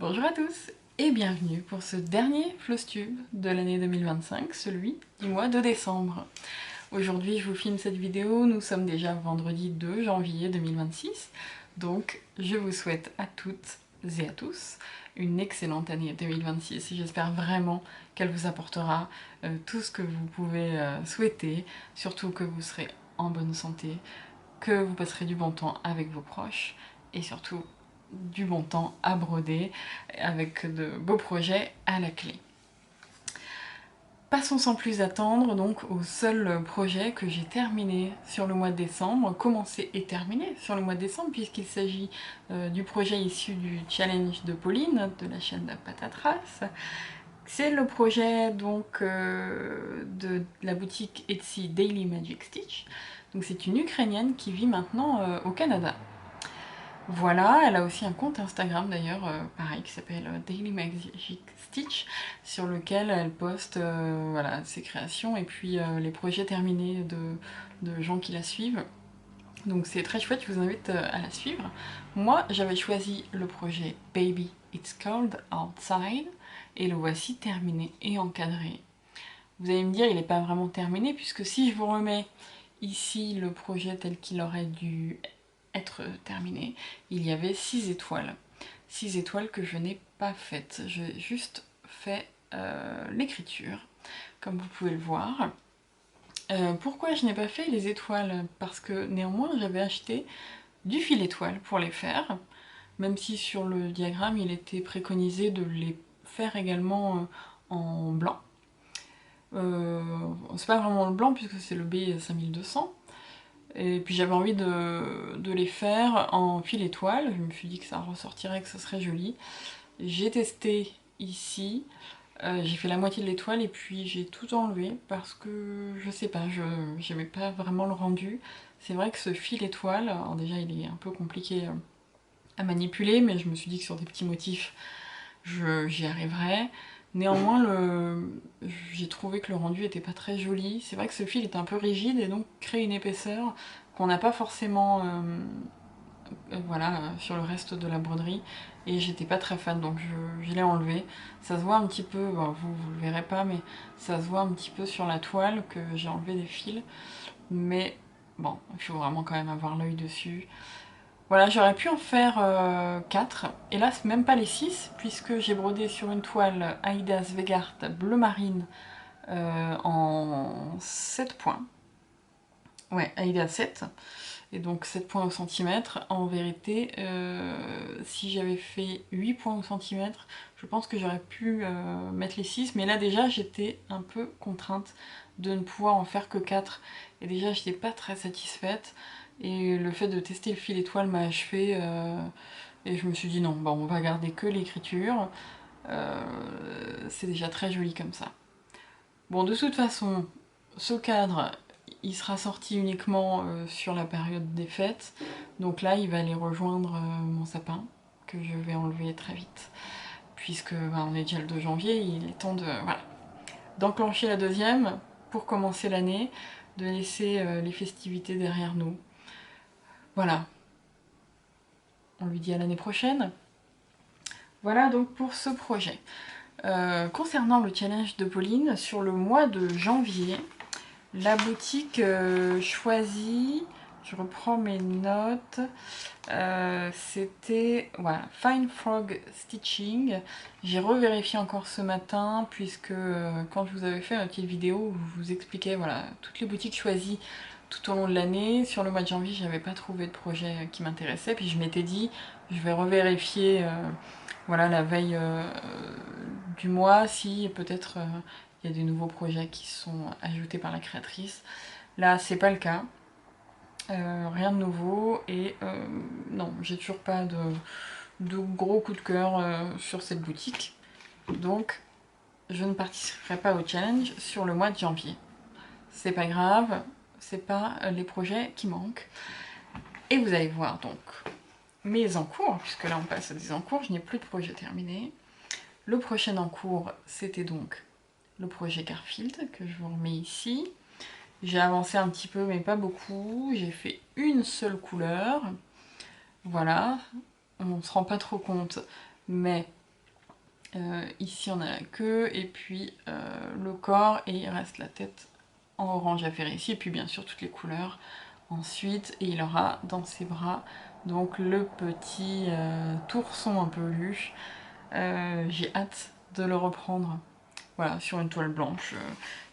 Bonjour à tous et bienvenue pour ce dernier Flowstube de l'année 2025, celui du mois de décembre. Aujourd'hui je vous filme cette vidéo, nous sommes déjà vendredi 2 janvier 2026, donc je vous souhaite à toutes et à tous une excellente année 2026 et j'espère vraiment qu'elle vous apportera tout ce que vous pouvez souhaiter, surtout que vous serez en bonne santé, que vous passerez du bon temps avec vos proches et surtout du bon temps à broder avec de beaux projets à la clé. Passons sans plus attendre donc au seul projet que j'ai terminé sur le mois de décembre, commencé et terminé sur le mois de décembre puisqu'il s'agit du projet issu du challenge de Pauline de la chaîne Patatras. C'est le projet donc de la boutique Etsy Daily Magic Stitch. Donc c'est une Ukrainienne qui vit maintenant au Canada. Voilà, elle a aussi un compte Instagram d'ailleurs, pareil, qui s'appelle Daily Magic Stitch, sur lequel elle poste voilà, ses créations et puis les projets terminés de gens qui la suivent. Donc c'est très chouette, je vous invite à la suivre. Moi, j'avais choisi le projet Baby It's Cold Outside, et le voici terminé et encadré. Vous allez me dire, il n'est pas vraiment terminé, puisque si je vous remets ici le projet tel qu'il aurait dû être terminé, il y avait 6 étoiles. 6 étoiles que je n'ai pas faites. J'ai juste fait l'écriture, comme vous pouvez le voir. Pourquoi je n'ai pas fait les étoiles? Parce que néanmoins j'avais acheté du fil étoile pour les faire, même si sur le diagramme il était préconisé de les faire également en blanc. C'est pas vraiment le blanc puisque c'est le B5200. Et puis j'avais envie de les faire en fil étoile, je me suis dit que ça ressortirait, que ce serait joli. J'ai testé ici, j'ai fait la moitié de l'étoile et puis j'ai tout enlevé parce que je sais pas, j'aimais pas vraiment le rendu. C'est vrai que ce fil étoile, alors déjà il est un peu compliqué à manipuler, mais je me suis dit que sur des petits motifs j'y arriverais. Néanmoins, j'ai trouvé que le rendu était pas très joli. C'est vrai que ce fil est un peu rigide et donc crée une épaisseur qu'on n'a pas forcément voilà, sur le reste de la broderie. Et j'étais pas très fan, donc je l'ai enlevé. Ça se voit un petit peu, bon, vous le verrez pas, mais ça se voit un petit peu sur la toile que j'ai enlevé des fils. Mais bon, il faut vraiment quand même avoir l'œil dessus. Voilà, j'aurais pu en faire 4, hélas même pas les 6, puisque j'ai brodé sur une toile Aïda Svegart bleu marine en 7 points. Ouais, Aïda 7, et donc 7 points au centimètre. En vérité, si j'avais fait 8 points au centimètre, je pense que j'aurais pu mettre les 6, mais là déjà j'étais un peu contrainte de ne pouvoir en faire que 4, et déjà j'étais pas très satisfaite. Et le fait de tester le fil étoile m'a achevé et je me suis dit non, bon, on va garder que l'écriture, c'est déjà très joli comme ça. Bon, de toute façon, ce cadre, il sera sorti uniquement sur la période des fêtes, donc là il va aller rejoindre mon sapin, que je vais enlever très vite, puisque bah, on est déjà le 2 janvier, il est temps de voilà, d'enclencher la deuxième pour commencer l'année, de laisser les festivités derrière nous. Voilà, on lui dit à l'année prochaine. Voilà donc pour ce projet. Concernant le challenge de Pauline, sur le mois de janvier, la boutique choisit, je reprends mes notes, c'était voilà, Fine Frog Stitching. J'ai revérifié encore ce matin, puisque quand je vous avais fait une petite vidéo où je vous expliquais voilà, toutes les boutiques choisies tout au long de l'année. Sur le mois de janvier, j'avais pas trouvé de projet qui m'intéressait, puis je m'étais dit, je vais revérifier voilà, la veille du mois, si peut-être il y a des nouveaux projets qui sont ajoutés par la créatrice. Là, c'est pas le cas. Rien de nouveau et non, j'ai toujours pas de gros coup de cœur sur cette boutique. Donc, je ne participerai pas au challenge sur le mois de janvier. C'est pas grave, c'est pas les projets qui manquent. Et vous allez voir donc mes encours, puisque là on passe à des encours, je n'ai plus de projet terminé. Le prochain encours, c'était donc le projet Garfield, que je vous remets ici. J'ai avancé un petit peu, mais pas beaucoup. J'ai fait une seule couleur. Voilà. On ne se rend pas trop compte, mais Ici on a la queue et puis le corps, et il reste la tête en orange à faire ici, et puis bien sûr toutes les couleurs ensuite. Et il aura dans ses bras donc le petit tourson un peu peluche. J'ai hâte de le reprendre, voilà, sur une toile blanche.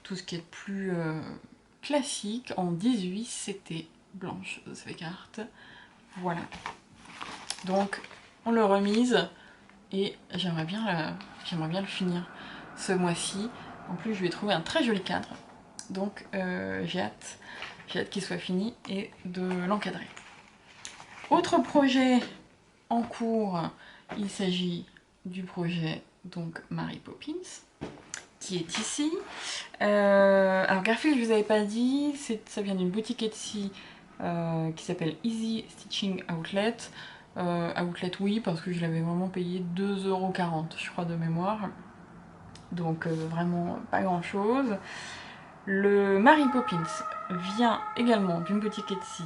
Tout ce qui est plus classique en 18, c'était blanche Zweigart. Voilà, donc on le remise et j'aimerais bien le finir ce mois-ci. En plus je lui ai trouvé un très joli cadre, donc j'ai hâte qu'il soit fini et de l'encadrer. Autre projet en cours, il s'agit du projet donc Mary Poppins, qui est ici. Alors Garfield, je vous avais pas dit, ça vient d'une boutique Etsy qui s'appelle Easy Stitching Outlet. Outlet oui, parce que je l'avais vraiment payé 2,40 € je crois de mémoire. Donc vraiment pas grand chose. Le Mary Poppins vient également d'une boutique Etsy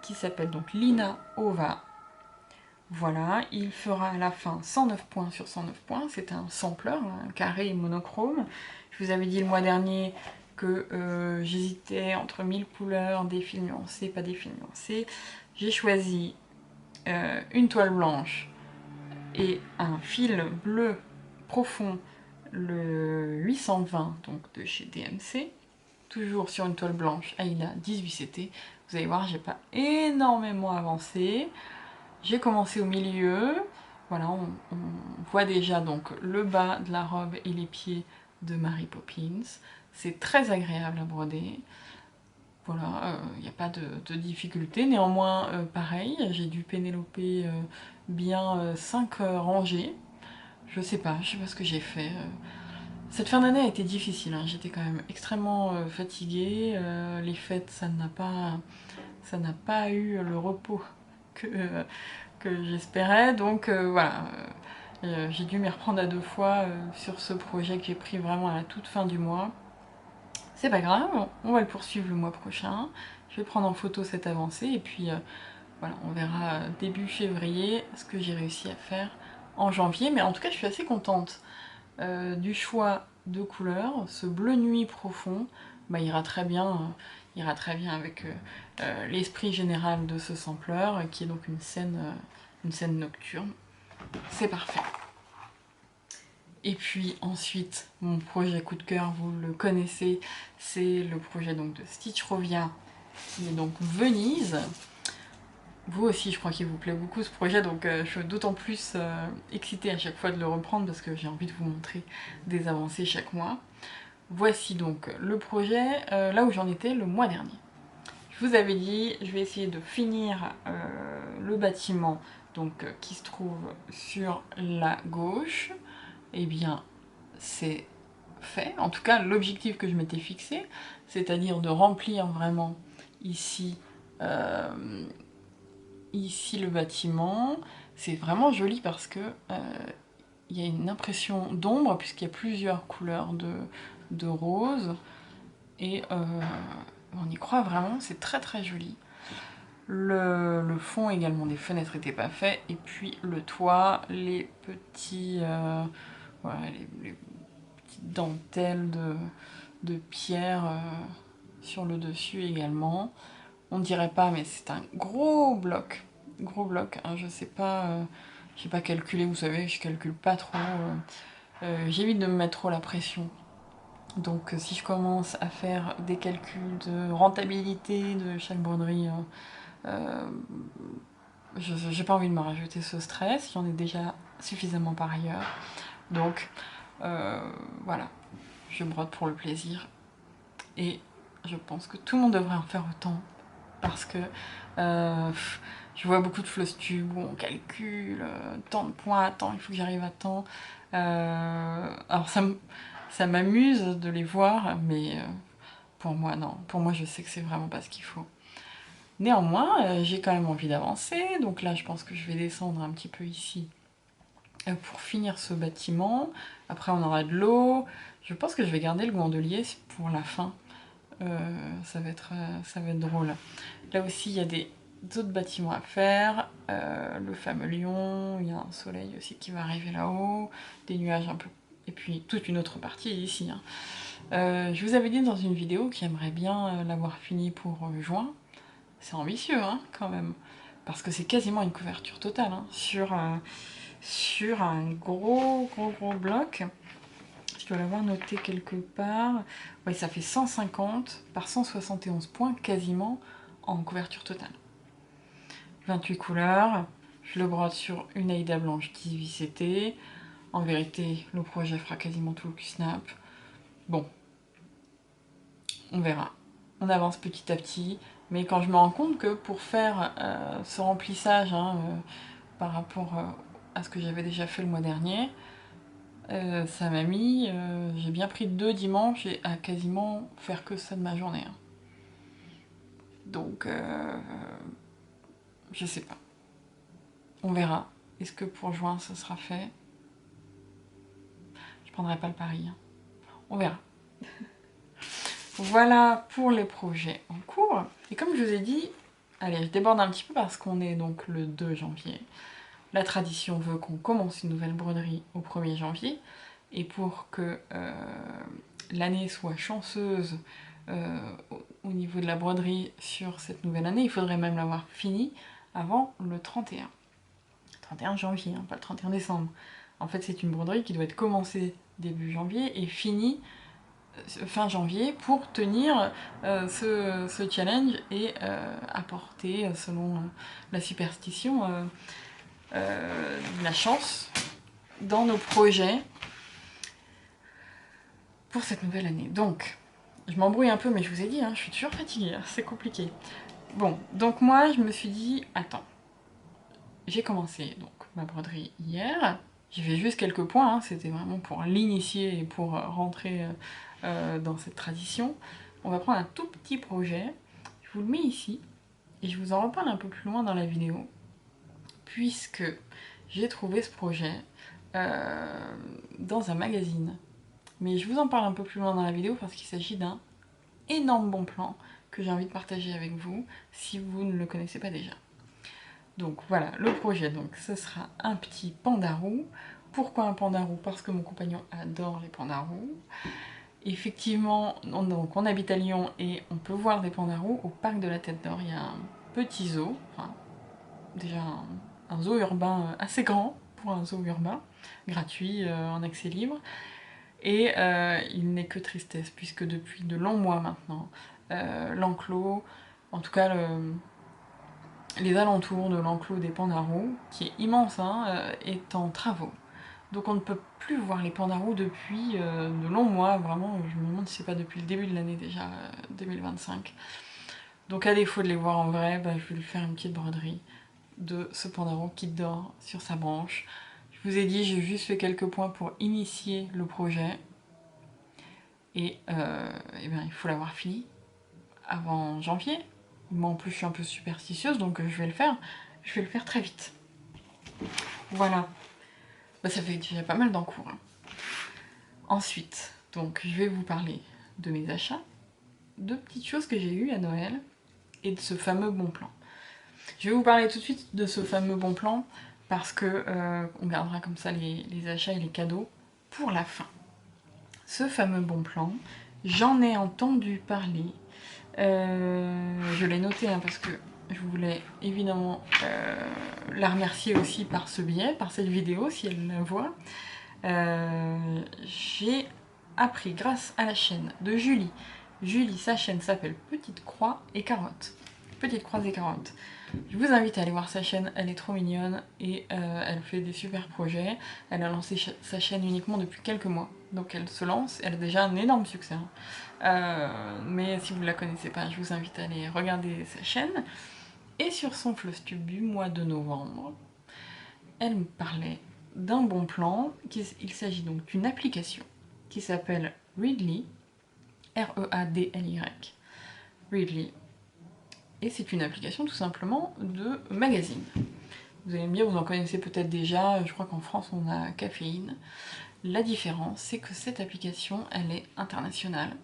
qui s'appelle donc Lina Ova. Voilà, il fera à la fin 109 points sur 109 points, c'est un sampler, un carré et monochrome. Je vous avais dit le mois dernier que j'hésitais entre 1000 couleurs, des fils nuancés, pas des fils nuancés. J'ai choisi une toile blanche et un fil bleu profond, le 820 donc de chez DMC, toujours sur une toile blanche Aïda 18CT. Vous allez voir, j'ai pas énormément avancé. J'ai commencé au milieu, voilà, on voit déjà donc le bas de la robe et les pieds de Mary Poppins. C'est très agréable à broder. Voilà, il n'y a pas de difficulté. Néanmoins, pareil, j'ai dû pénéloper bien 5 rangées. Je sais pas ce que j'ai fait. Cette fin d'année a été difficile, hein. J'étais quand même extrêmement fatiguée. Les fêtes, ça n'a pas eu le repos que j'espérais, donc voilà. J'ai dû m'y reprendre à 2 fois sur ce projet que j'ai pris vraiment à la toute fin du mois. C'est pas grave, on va le poursuivre le mois prochain. Je vais prendre en photo cette avancée et puis voilà, on verra début février ce que j'ai réussi à faire en janvier. Mais en tout cas, je suis assez contente du choix de couleurs. Ce bleu nuit profond bah, ira très bien avec l'esprit général de ce sampler, qui est donc une scène nocturne. C'est parfait. Et puis ensuite, mon projet coup de cœur, vous le connaissez, c'est le projet donc de Stitchrovia, qui est donc Venise. Vous aussi, je crois qu'il vous plaît beaucoup ce projet, donc je suis d'autant plus excitée à chaque fois de le reprendre parce que j'ai envie de vous montrer des avancées chaque mois. Voici donc le projet, là où j'en étais le mois dernier. Je vous avais dit, je vais essayer de finir le bâtiment donc, qui se trouve sur la gauche. Eh bien, c'est fait. En tout cas, l'objectif que je m'étais fixé, c'est-à-dire de remplir vraiment ici, ici le bâtiment. C'est vraiment joli parce que il y a une impression d'ombre puisqu'il y a plusieurs couleurs de rose. Et on y croit vraiment, c'est très très joli. Le fond également des fenêtres n'était pas fait, et puis le toit, les petits voilà, les petites dentelles de pierre sur le dessus également. On dirait pas, mais c'est un gros bloc hein, je sais pas, j'ai pas calculé, vous savez, je calcule pas trop, j'évite de me mettre trop la pression. Donc si je commence à faire des calculs de rentabilité de chaque broderie, j'ai pas envie de me rajouter ce stress, j'en ai déjà suffisamment par ailleurs. Donc voilà, je brode pour le plaisir. Et je pense que tout le monde devrait en faire autant. Parce que je vois beaucoup de floss tubes où on calcule tant de points à temps, il faut que j'arrive à temps. Alors ça m'amuse de les voir, mais pour moi, non. Pour moi, je sais que c'est vraiment pas ce qu'il faut. Néanmoins, j'ai quand même envie d'avancer. Donc là, je pense que je vais descendre un petit peu ici pour finir ce bâtiment. Après, on aura de l'eau. Je pense que je vais garder le gondolier pour la fin. Ça va être drôle. Là aussi, il y a des d'autres bâtiments à faire, le fameux lion, il y a un soleil aussi qui va arriver là-haut, des nuages un peu, et puis toute une autre partie ici. Hein. Je vous avais dit dans une vidéo que j'aimerais bien l'avoir fini pour juin. C'est ambitieux hein, quand même, parce que c'est quasiment une couverture totale hein, sur un gros bloc. Je dois l'avoir noté quelque part. Oui, ça fait 150 par 171 points quasiment en couverture totale. 28 couleurs, je le brode sur une Aïda blanche 18 CT. En vérité, le projet fera quasiment tout le Q-Snap. Bon, on verra. On avance petit à petit, mais quand je me rends compte que pour faire ce remplissage hein, par rapport à ce que j'avais déjà fait le mois dernier, ça m'a mis, j'ai bien pris 2 dimanches et à quasiment faire que ça de ma journée. Hein. Donc, je sais pas. On verra. Est-ce que pour juin, ça sera fait? Je prendrai pas le pari. Hein. On verra. Voilà pour les projets en cours. Et comme je vous ai dit, allez, je déborde un petit peu parce qu'on est donc le 2 janvier. La tradition veut qu'on commence une nouvelle broderie au 1er janvier. Et pour que l'année soit chanceuse au niveau de la broderie sur cette nouvelle année, il faudrait même l'avoir fini avant le 31. 31 janvier, hein, pas le 31 décembre. En fait, c'est une broderie qui doit être commencée début janvier et finie fin janvier pour tenir ce challenge et apporter, selon la superstition, la chance dans nos projets pour cette nouvelle année. Donc, je m'embrouille un peu, mais je vous ai dit, hein, je suis toujours fatiguée, hein, c'est compliqué. Bon, donc moi, je me suis dit, attends, j'ai commencé donc ma broderie hier, j'ai fait juste quelques points, hein, c'était vraiment pour l'initier et pour rentrer dans cette tradition. On va prendre un tout petit projet, je vous le mets ici, et je vous en reparle un peu plus loin dans la vidéo, puisque j'ai trouvé ce projet dans un magazine. Mais je vous en parle un peu plus loin dans la vidéo parce qu'il s'agit d'un énorme bon plan que j'ai envie de partager avec vous si vous ne le connaissez pas déjà. Donc voilà, le projet, donc ce sera un petit panda roux. Pourquoi un panda roux? Parce que mon compagnon adore les pandas roux. Effectivement, on habite à Lyon et on peut voir des pandas roux au parc de la Tête d'Or. Il y a un petit zoo, enfin déjà un zoo urbain assez grand pour un zoo urbain, gratuit, en accès libre. Et il n'est que tristesse, puisque depuis de longs mois maintenant, l'enclos, en tout cas les alentours de l'enclos des pandas roux, qui est immense, hein, est en travaux. Donc on ne peut plus voir les pandas roux depuis de longs mois, vraiment, je me demande si c'est pas depuis le début de l'année déjà, 2025. Donc à défaut de les voir en vrai, bah, je vais lui faire une petite broderie de ce panda roux qui dort sur sa branche. Je vous ai dit, j'ai juste fait quelques points pour initier le projet. Et bien, il faut l'avoir fini avant janvier. Moi en plus je suis un peu superstitieuse donc je vais le faire. Je vais le faire très vite. Voilà. Bah, ça fait déjà pas mal d'encours. Hein. Ensuite, donc je vais vous parler de mes achats, de petites choses que j'ai eues à Noël et de ce fameux bon plan. Je vais vous parler tout de suite de ce fameux bon plan parce que on gardera comme ça les achats et les cadeaux pour la fin. Ce fameux bon plan, j'en ai entendu parler. Je l'ai noté hein, parce que je voulais évidemment la remercier aussi par ce biais, par cette vidéo, si elle la voit. J'ai appris grâce à la chaîne de Julie. Julie, sa chaîne s'appelle Petite Croix et Carotte. Petite Croix et Carotte. Je vous invite à aller voir sa chaîne, elle est trop mignonne et elle fait des super projets. Elle a lancé sa chaîne uniquement depuis quelques mois, donc elle se lance, elle a déjà un énorme succès. Mais si vous ne la connaissez pas, je vous invite à aller regarder sa chaîne. Et sur son Flostube du mois de novembre, elle me parlait d'un bon plan. Il s'agit donc d'une application qui s'appelle Readly, R-E-A-D-L-Y, Readly. Et c'est une application tout simplement de magazine. Vous allez me dire, vous en connaissez peut-être déjà, je crois qu'en France on a Caféine. La différence, c'est que cette application, elle est internationale.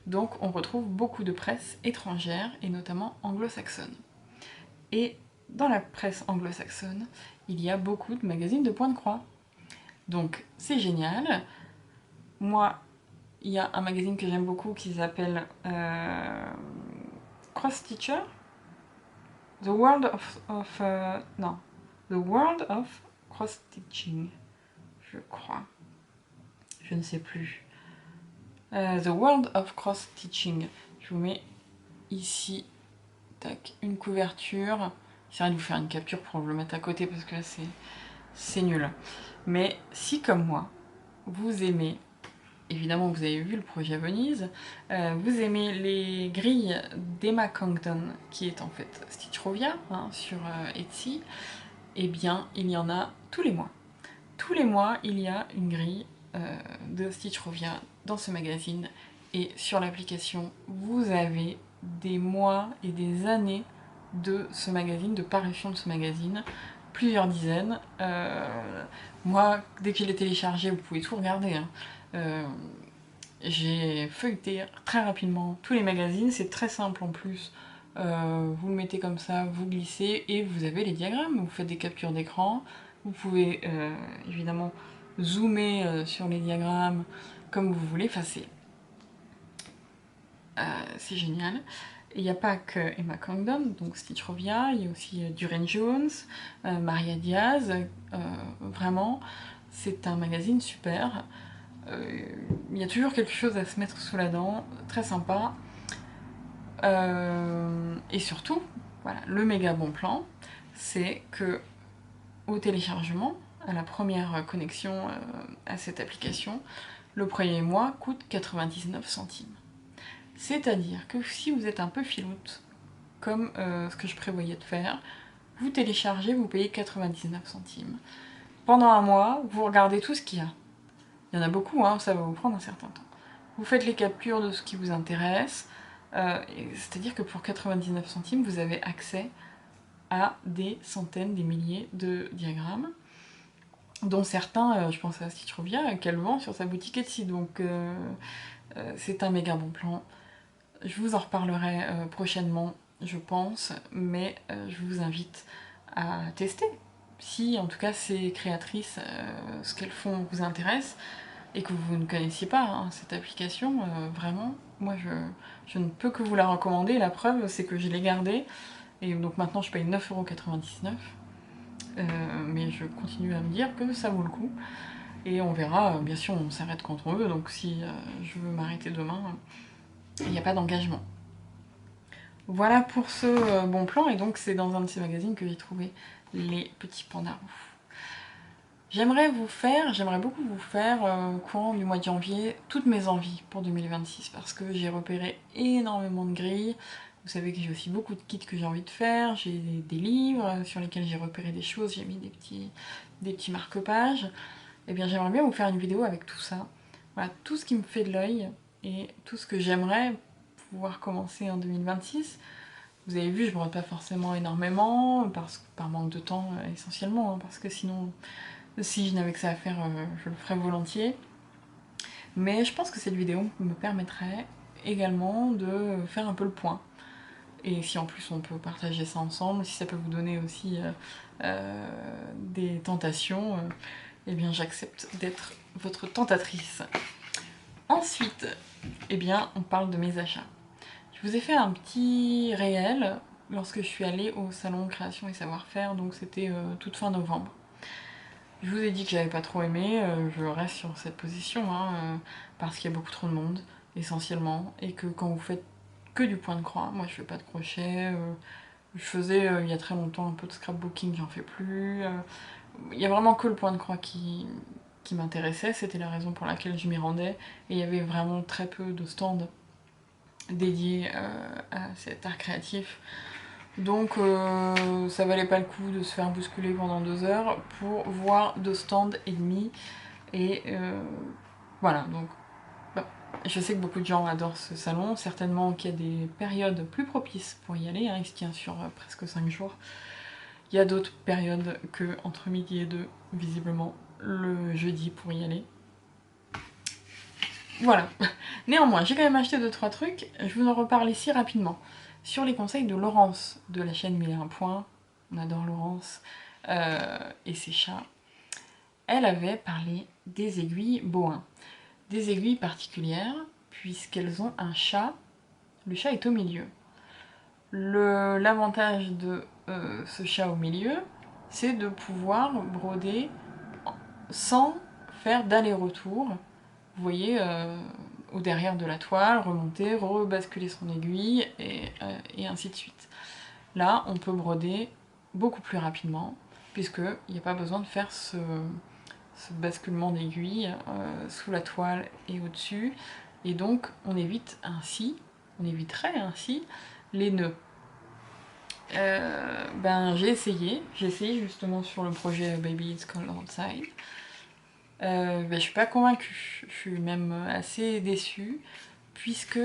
Donc on retrouve beaucoup de presse étrangère, et notamment anglo-saxonne. Et dans la presse anglo-saxonne, il y a beaucoup de magazines de point de croix. Donc c'est génial. Moi, il y a un magazine que j'aime beaucoup qui s'appelle Cross Stitcher. The World of non. The World of Cross Stitching, je crois. Je ne sais plus. The World of Cross Stitching. Je vous mets ici, tac, une couverture. J'essaierai de vous faire une capture pour le mettre à côté parce que là c'est nul. Mais si comme moi, vous aimez, évidemment vous avez vu le projet Venise, vous aimez les grilles d'Emma Congdon, qui est en fait Stitchrovia hein, sur Etsy, eh bien il y en a tous les mois. Tous les mois, il y a une grille de Stitchrovia dans ce magazine. Et sur l'application, vous avez des mois et des années de ce magazine, de parution de ce magazine, plusieurs dizaines. Moi, dès que je l'ai téléchargé, vous pouvez tout regarder. Hein. J'ai feuilleté très rapidement tous les magazines, c'est très simple en plus. Vous le mettez comme ça, vous glissez et vous avez les diagrammes, vous faites des captures d'écran. Vous pouvez évidemment zoomer sur les diagrammes comme vous voulez, enfin c'est génial. Et il n'y a pas que Emma Congdon, donc Stitchrovia, il y a aussi Durene Jones, Maria Diaz, vraiment, c'est un magazine super. Il y a toujours quelque chose à se mettre sous la dent, très sympa. Et surtout, voilà, le méga bon plan, c'est que au téléchargement, à la première connexion à cette application, le premier mois coûte 99 centimes. C'est-à-dire que si vous êtes un peu filoute, comme ce que je prévoyais de faire, vous téléchargez, vous payez 99 centimes. Pendant un mois, vous regardez tout ce qu'il y a. Il y en a beaucoup, hein, ça va vous prendre un certain temps. Vous faites les captures de ce qui vous intéresse, c'est-à-dire que pour 99 centimes, vous avez accès à des centaines, des milliers de diagrammes, dont certains, je pense à Stitchrovia, qu'elle vend sur sa boutique Etsy, donc c'est un méga bon plan. Je vous en reparlerai prochainement, je pense, mais je vous invite à tester. Si en tout cas ces créatrices, ce qu'elles font vous intéresse, et que vous ne connaissiez pas hein, cette application, vraiment, moi je ne peux que vous la recommander. La preuve, c'est que je l'ai gardée, et donc maintenant je paye 9,99 €, mais je continue à me dire que ça vaut le coup. Et on verra, bien sûr on s'arrête quand on veut, donc si je veux m'arrêter demain, il n'y a pas d'engagement. Voilà pour ce bon plan, et donc c'est dans un de ces magazines que j'ai trouvé les petits pandas roux. J'aimerais beaucoup vous faire, au courant du mois de janvier, toutes mes envies pour 2026, parce que j'ai repéré énormément de grilles. Vous savez que j'ai aussi beaucoup de kits que j'ai envie de faire, j'ai des livres sur lesquels j'ai repéré des choses, j'ai mis des petits marque-pages. Et bien j'aimerais bien vous faire une vidéo avec tout ça. Voilà, tout ce qui me fait de l'œil, et tout ce que j'aimerais pouvoir commencer en 2026. Vous avez vu, je ne brode pas forcément énormément, par manque de temps essentiellement, hein, parce que sinon... Si je n'avais que ça à faire, je le ferais volontiers. Mais je pense que cette vidéo me permettrait également de faire un peu le point. Et si en plus on peut partager ça ensemble, si ça peut vous donner aussi des tentations, eh bien j'accepte d'être votre tentatrice. Ensuite, eh bien on parle de mes achats. Je vous ai fait un petit réel lorsque je suis allée au salon Création et Savoir-Faire, donc c'était toute fin novembre. Je vous ai dit que j'avais pas trop aimé, je reste sur cette position, hein, parce qu'il y a beaucoup trop de monde, essentiellement, et que quand vous faites que du point de croix, moi je fais pas de crochet, je faisais il y a très longtemps un peu de scrapbooking, j'en fais plus, il y a vraiment que le point de croix qui m'intéressait, c'était la raison pour laquelle je m'y rendais, et il y avait vraiment très peu de stands dédiés à cet art créatif. Donc ça valait pas le coup de se faire bousculer pendant 2 heures pour voir 2 stands et demi. Et voilà, donc bah, je sais que beaucoup de gens adorent ce salon, certainement qu'il y a des périodes plus propices pour y aller, hein, il se tient sur presque 5 jours. Il y a d'autres périodes que entre midi et 2, visiblement le jeudi pour y aller. Voilà. Néanmoins, j'ai quand même acheté 2-3 trucs, je vous en reparle ici rapidement. Sur les conseils de Laurence, de la chaîne 1001 points, on adore Laurence, et ses chats, elle avait parlé des aiguilles Bohin. Des aiguilles particulières, puisqu'elles ont un chat, le chat est au milieu. L'avantage de ce chat au milieu, c'est de pouvoir broder sans faire d'aller-retour. Vous voyez, au derrière de la toile, remonter, rebasculer son aiguille, et ainsi de suite. Là, on peut broder beaucoup plus rapidement, puisqu'il n'y a pas besoin de faire ce basculement d'aiguille sous la toile et au-dessus. Et donc, on éviterait ainsi les nœuds. J'ai essayé justement sur le projet Baby It's Cold Outside. Je suis pas convaincue, je suis même assez déçue, puisque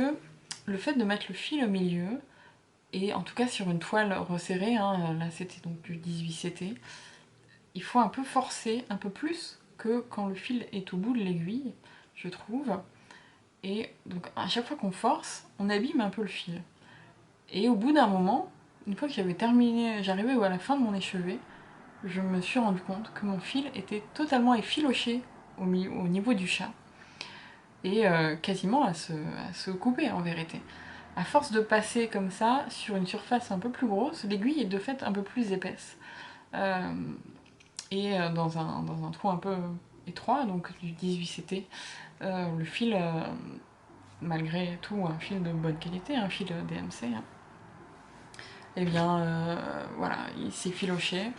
le fait de mettre le fil au milieu, et en tout cas sur une toile resserrée, hein, là c'était donc du 18 CT, il faut un peu forcer, un peu plus que quand le fil est au bout de l'aiguille, je trouve. Et donc à chaque fois qu'on force, on abîme un peu le fil. Et au bout d'un moment, une fois que j'avais terminé, j'arrivais à la fin de mon échevé, je me suis rendu compte que mon fil était totalement effiloché au niveau du chat, et quasiment à se couper en vérité. À force de passer comme ça, sur une surface un peu plus grosse, l'aiguille est de fait un peu plus épaisse. Et dans un trou un peu étroit, donc du 18 CT, le fil, malgré tout un fil de bonne qualité, un fil DMC, hein, et bien voilà, il s'est filoché.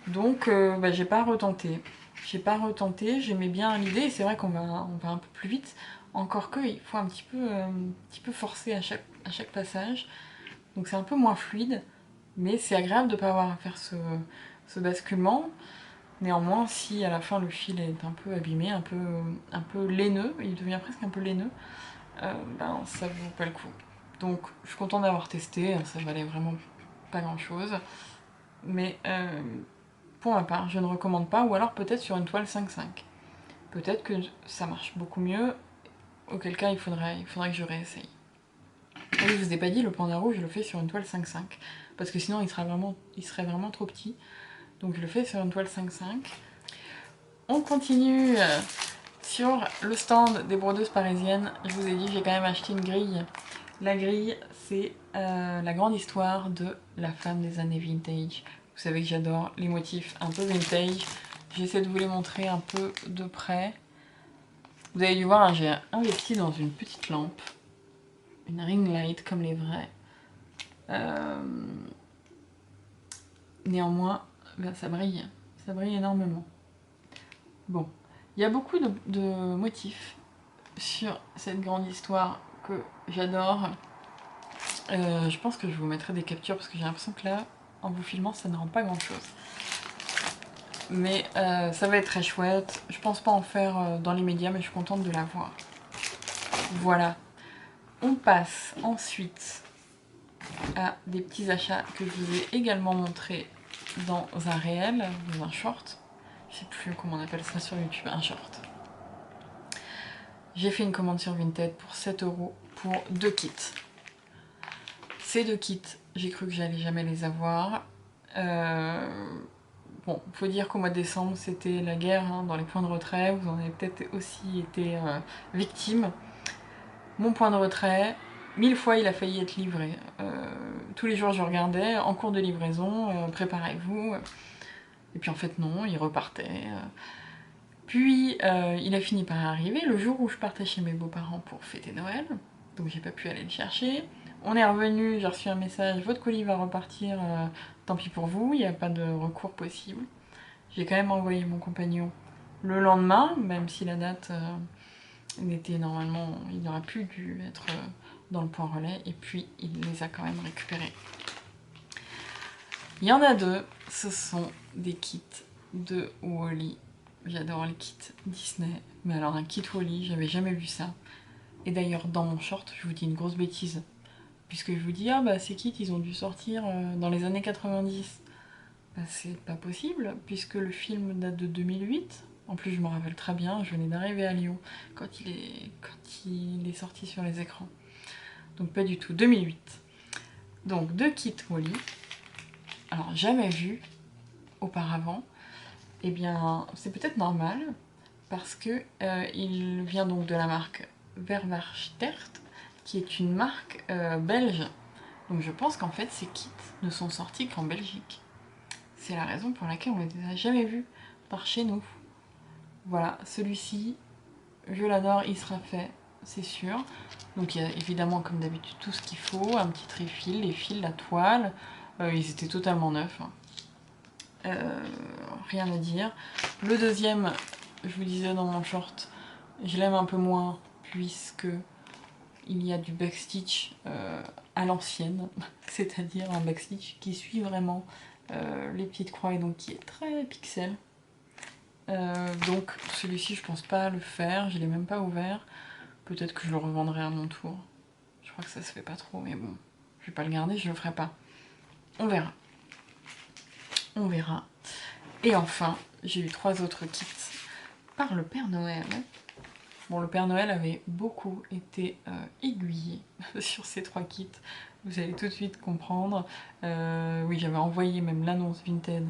Donc j'ai pas retenté. J'aimais bien l'idée, et c'est vrai qu'on va un peu plus vite, encore que il faut un petit peu forcer à chaque passage, donc c'est un peu moins fluide, mais c'est agréable de ne pas avoir à faire ce basculement. Néanmoins, si à la fin le fil est un peu abîmé, un peu laineux, il devient presque un peu laineux, ça vaut pas le coup. Donc je suis contente d'avoir testé, ça valait vraiment pas grand chose, mais pour ma part, je ne recommande pas, ou alors peut-être sur une toile 5,5. Peut-être que ça marche beaucoup mieux, auquel cas il faudrait que je réessaye. Et je vous ai pas dit, le panda rouge, je le fais sur une toile 5,5, parce que sinon il serait vraiment trop petit. Donc je le fais sur une toile 5,5. On continue sur le stand des brodeuses parisiennes. Je vous ai dit, j'ai quand même acheté une grille. La grille, c'est la grande histoire de la femme des années vintage. Vous savez que j'adore les motifs un peu vintage. J'essaie de vous les montrer un peu de près. Vous avez dû voir, hein, j'ai investi dans une petite lampe. Une ring light comme les vrais. Néanmoins, ça brille énormément. Bon, il y a beaucoup de motifs sur cette grande histoire que j'adore. Je pense que je vous mettrai des captures parce que j'ai l'impression que là, en vous filmant, ça ne rend pas grand chose. Mais ça va être très chouette. Je pense pas en faire dans les médias, mais je suis contente de la voir. Voilà. On passe ensuite à des petits achats que je vous ai également montrés dans un réel, dans un short. Je sais plus comment on appelle ça sur YouTube, un short. J'ai fait une commande sur Vinted pour 7 € pour 2 kits. Ces 2 kits, j'ai cru que j'allais jamais les avoir. Bon, faut dire qu'au mois de décembre, c'était la guerre hein, dans les points de retrait. Vous en avez peut-être aussi été victime. Mon point de retrait, 1000 fois il a failli être livré. Tous les jours je regardais, en cours de livraison, préparez-vous. Et puis en fait non, il repartait. Puis il a fini par arriver le jour où je partais chez mes beaux-parents pour fêter Noël. Donc j'ai pas pu aller le chercher. On est revenu, j'ai reçu un message, votre colis va repartir, tant pis pour vous, il n'y a pas de recours possible. J'ai quand même envoyé mon compagnon le lendemain, même si la date n'était normalement, il n'aurait plus dû être dans le point relais, et puis il les a quand même récupérés. Il y en a 2, ce sont des kits de Wall-E. J'adore les kits Disney, mais alors un kit Wall-E, j'avais jamais vu ça. Et d'ailleurs dans mon short, je vous dis une grosse bêtise, puisque je vous dis ah bah ces kits ils ont dû sortir dans les années 90. Bah, c'est pas possible, puisque le film date de 2008, En plus, je me rappelle très bien, je venais d'arriver à Lyon quand il est sorti sur les écrans. Donc pas du tout, 2008. Donc deux kits Wally. Alors jamais vu auparavant. Eh bien, c'est peut-être normal parce que il vient donc de la marque Vervaerstert, qui est une marque belge. Donc je pense qu'en fait ces kits ne sont sortis qu'en Belgique. C'est la raison pour laquelle on ne les a jamais vus par chez nous. Voilà, celui-ci, je l'adore, il sera fait, c'est sûr. Donc il y a évidemment comme d'habitude tout ce qu'il faut, un petit tréfil, les fils, la toile. Ils étaient totalement neufs. Rien à dire. Le deuxième, je vous disais dans mon short, je l'aime un peu moins puisque il y a du backstitch à l'ancienne, c'est-à-dire un backstitch qui suit vraiment les petites croix et donc qui est très pixel. Donc celui-ci je pense pas le faire, je l'ai même pas ouvert. Peut-être que je le revendrai à mon tour. Je crois que ça se fait pas trop, mais bon, je vais pas le garder, je le ferai pas. On verra. On verra. Et enfin, j'ai eu 3 autres kits par le Père Noël. Bon, le Père Noël avait beaucoup été aiguillé sur ces 3 kits. Vous allez tout de suite comprendre. Oui, j'avais envoyé même l'annonce Vinted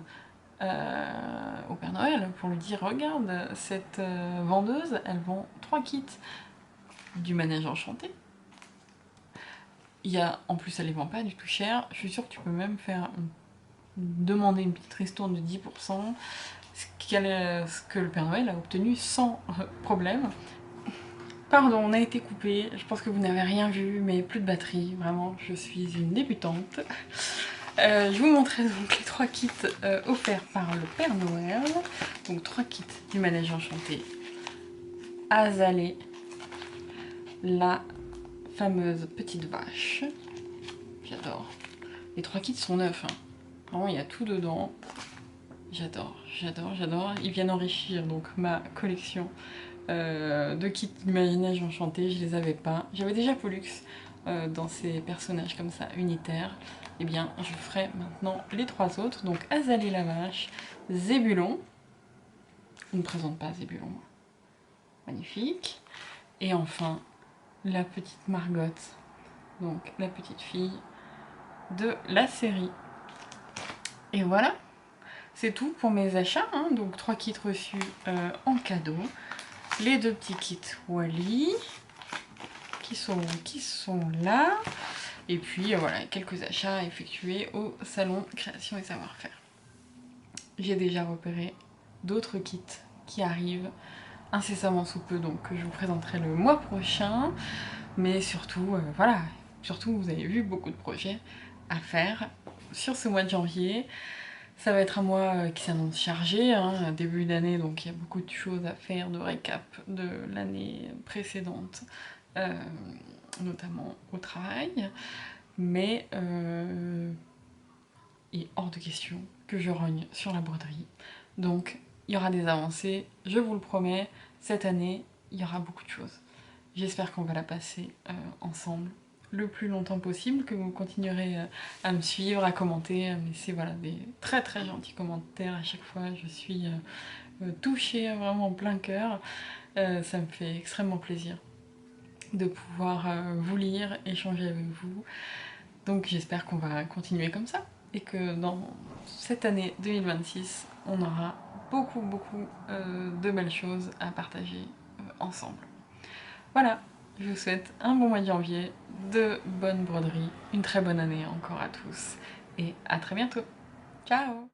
au Père Noël pour lui dire regarde, cette vendeuse, elle vend 3 kits du manège enchanté. Il y a, en plus, elle les vend pas du tout cher. Je suis sûre que tu peux même faire demander une petite ristourne de 10%, ce que le Père Noël a obtenu sans problème. Pardon, on a été coupé, je pense que vous n'avez rien vu, mais plus de batterie, vraiment, je suis une débutante. Je vous montrais donc les 3 kits offerts par le Père Noël. Donc 3 kits du manège enchanté. Azalée, la fameuse petite vache. J'adore. Les 3 kits sont neufs, hein. Vraiment, il y a tout dedans. J'adore, j'adore, j'adore. Ils viennent enrichir donc ma collection de kits du manège enchanté. Je les avais pas. J'avais déjà Pollux dans ces personnages comme ça unitaires. Et eh bien, je ferai maintenant les 3 autres. Donc Azalée la vache, Zébulon. On ne présente pas Zébulon. Magnifique. Et enfin, la petite Margotte. Donc la petite fille de la série. Et voilà, c'est tout pour mes achats, hein. Donc 3 kits reçus en cadeau, les 2 petits kits Wally qui sont là, et puis voilà, quelques achats effectués au salon Création et Savoir-faire. J'ai déjà repéré d'autres kits qui arrivent incessamment sous peu, donc que je vous présenterai le mois prochain, mais surtout, voilà, surtout vous avez vu beaucoup de projets à faire sur ce mois de janvier. Ça va être un mois qui s'annonce chargé, hein, début d'année, donc il y a beaucoup de choses à faire, de récap de l'année précédente, notamment au travail, mais il est hors de question que je rogne sur la broderie. Donc il y aura des avancées, je vous le promets, cette année il y aura beaucoup de choses. J'espère qu'on va la passer ensemble le plus longtemps possible, que vous continuerez à me suivre, à commenter, à me laisser voilà, des très très gentils commentaires à chaque fois. Je suis touchée vraiment en plein cœur. Ça me fait extrêmement plaisir de pouvoir vous lire, échanger avec vous. Donc j'espère qu'on va continuer comme ça et que dans cette année 2026, on aura beaucoup de belles choses à partager ensemble. Voilà, je vous souhaite un bon mois de janvier, de bonnes broderies, une très bonne année encore à tous et à très bientôt. Ciao!